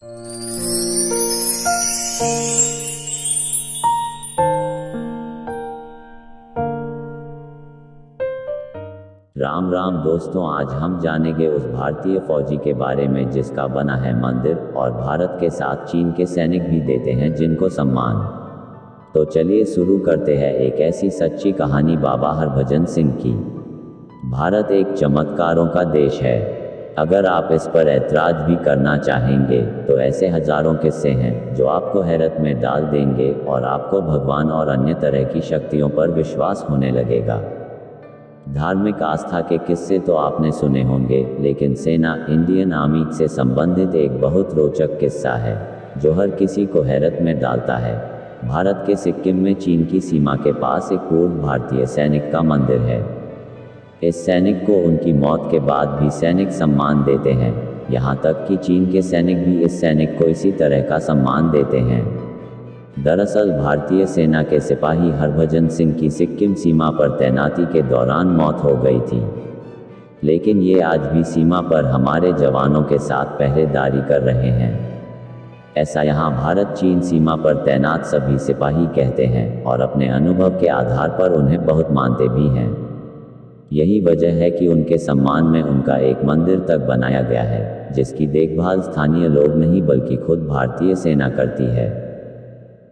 राम राम दोस्तों, आज हम जानेंगे उस भारतीय फौजी के बारे में जिसका बना है मंदिर और भारत के साथ चीन के सैनिक भी देते हैं जिनको सम्मान। तो चलिए शुरू करते हैं एक ऐसी सच्ची कहानी बाबा हरभजन सिंह की। भारत एक चमत्कारों का देश है। अगर आप इस पर ऐतराज भी करना चाहेंगे तो ऐसे हजारों किस्से हैं जो आपको हैरत में डाल देंगे और आपको भगवान और अन्य तरह की शक्तियों पर विश्वास होने लगेगा। धार्मिक आस्था के किस्से तो आपने सुने होंगे, लेकिन सेना इंडियन आर्मी से संबंधित एक बहुत रोचक किस्सा है जो हर किसी को हैरत में डालता है। भारत के सिक्किम में चीन की सीमा के पास एक पूर्व भारतीय सैनिक का मंदिर है। इस सैनिक को उनकी मौत के बाद भी सैनिक सम्मान देते हैं, यहाँ तक कि चीन के सैनिक भी इस सैनिक को इसी तरह का सम्मान देते हैं। दरअसल भारतीय सेना के सिपाही हरभजन सिंह की सिक्किम सीमा पर तैनाती के दौरान मौत हो गई थी, लेकिन ये आज भी सीमा पर हमारे जवानों के साथ पहरेदारी कर रहे हैं। ऐसा यहाँ भारत चीन सीमा पर तैनात सभी सिपाही कहते हैं और अपने अनुभव के आधार पर उन्हें बहुत मानते भी हैं। यही वजह है कि उनके सम्मान में उनका एक मंदिर तक बनाया गया है, जिसकी देखभाल स्थानीय लोग नहीं बल्कि खुद भारतीय सेना करती है।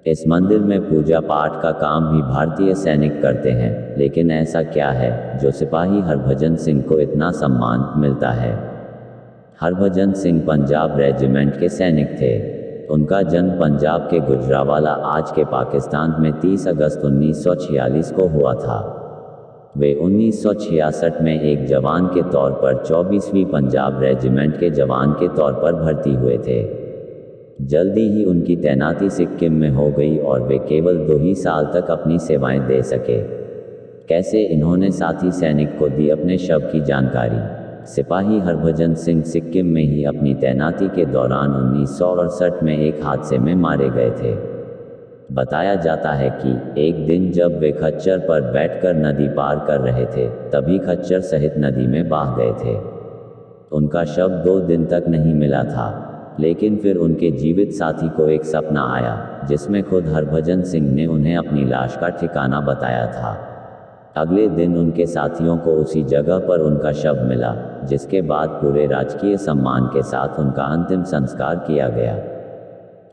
इस मंदिर में पूजा पाठ का काम भी भारतीय सैनिक करते हैं, लेकिन ऐसा क्या है जो सिपाही हरभजन सिंह को इतना सम्मान मिलता है? हरभजन सिंह पंजाब रेजिमेंट के सैनिक थे। उनका जन्म पंजाब के गुजरावाला आज के पाकिस्तान में 30 अगस्त 1946 को हुआ था। वे 1966 में एक जवान के तौर पर 24वीं पंजाब रेजिमेंट के जवान के तौर पर भर्ती हुए थे। जल्दी ही उनकी तैनाती सिक्किम में हो गई और वे केवल 2 ही साल तक अपनी सेवाएं दे सके। कैसे? इन्होंने साथी सैनिक को दी अपने शव की जानकारी। सिपाही हरभजन सिंह सिक्किम में ही अपनी तैनाती के दौरान 1968 में एक हादसे में मारे गए थे। बताया जाता है कि एक दिन जब वे खच्चर पर बैठकर नदी पार कर रहे थे, तभी खच्चर सहित नदी में बह गए थे। उनका शव 2 दिन तक नहीं मिला था, लेकिन फिर उनके जीवित साथी को एक सपना आया जिसमें खुद हरभजन सिंह ने उन्हें अपनी लाश का ठिकाना बताया था। अगले दिन उनके साथियों को उसी जगह पर उनका शव मिला, जिसके बाद पूरे राजकीय सम्मान के साथ उनका अंतिम संस्कार किया गया।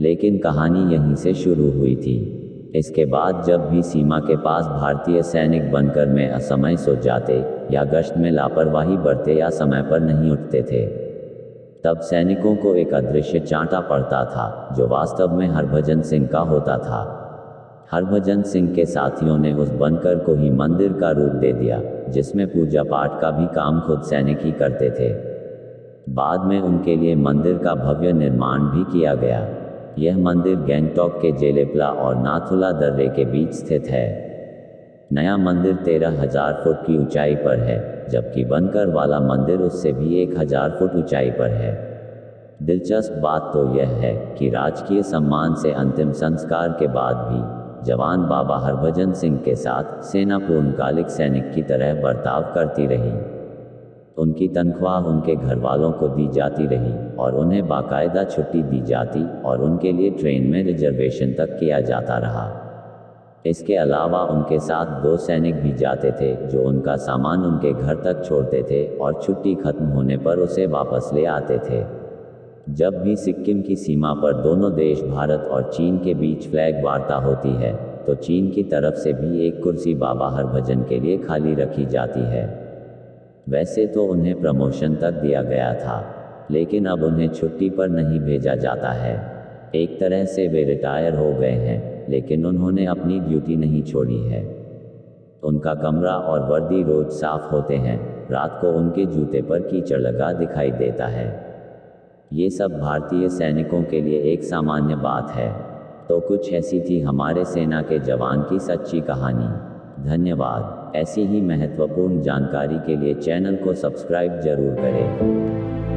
लेकिन कहानी यहीं से शुरू हुई थी। इसके बाद जब भी सीमा के पास भारतीय सैनिक बनकर में असमय सो जाते या गश्त में लापरवाही बरते या समय पर नहीं उठते थे, तब सैनिकों को एक अदृश्य चांटा पड़ता था जो वास्तव में हरभजन सिंह का होता था। हरभजन सिंह के साथियों ने उस बनकर को ही मंदिर का रूप दे दिया, जिसमें पूजा पाठ का भी काम खुद सैनिक ही करते थे। बाद में उनके लिए मंदिर का भव्य निर्माण भी किया गया। यह मंदिर गैंगटॉक के जेलेपला और नाथुला दर्रे के बीच स्थित है। नया मंदिर 13,000 फुट की ऊंचाई पर है, जबकि बनकर वाला मंदिर उससे भी 1,000 फुट ऊंचाई पर है। दिलचस्प बात तो यह है कि राजकीय सम्मान से अंतिम संस्कार के बाद भी जवान बाबा हरभजन सिंह के साथ सेना पूर्णकालिक सैनिक की तरह बर्ताव करती रही। उनकी तनख्वाह उनके घर वालों को दी जाती रही और उन्हें बाकायदा छुट्टी दी जाती और उनके लिए ट्रेन में रिजर्वेशन तक किया जाता रहा। इसके अलावा उनके साथ 2 सैनिक भी जाते थे जो उनका सामान उनके घर तक छोड़ते थे और छुट्टी खत्म होने पर उसे वापस ले आते थे। जब भी सिक्किम की सीमा पर दोनों देश भारत और चीन के बीच फ्लैग वार्ता होती है, तो चीन की तरफ से भी एक कुर्सी बाबा हरभजन के लिए खाली रखी जाती है। वैसे तो उन्हें प्रमोशन तक दिया गया था, लेकिन अब उन्हें छुट्टी पर नहीं भेजा जाता है। एक तरह से वे रिटायर हो गए हैं, लेकिन उन्होंने अपनी ड्यूटी नहीं छोड़ी है। उनका कमरा और वर्दी रोज साफ होते हैं। रात को उनके जूते पर कीचड़ लगा दिखाई देता है। ये सब भारतीय सैनिकों के लिए एक सामान्य बात है। तो कुछ ऐसी थी हमारे सेना के जवान की सच्ची कहानी। धन्यवाद। ऐसी ही महत्वपूर्ण जानकारी के लिए चैनल को सब्सक्राइब जरूर करें।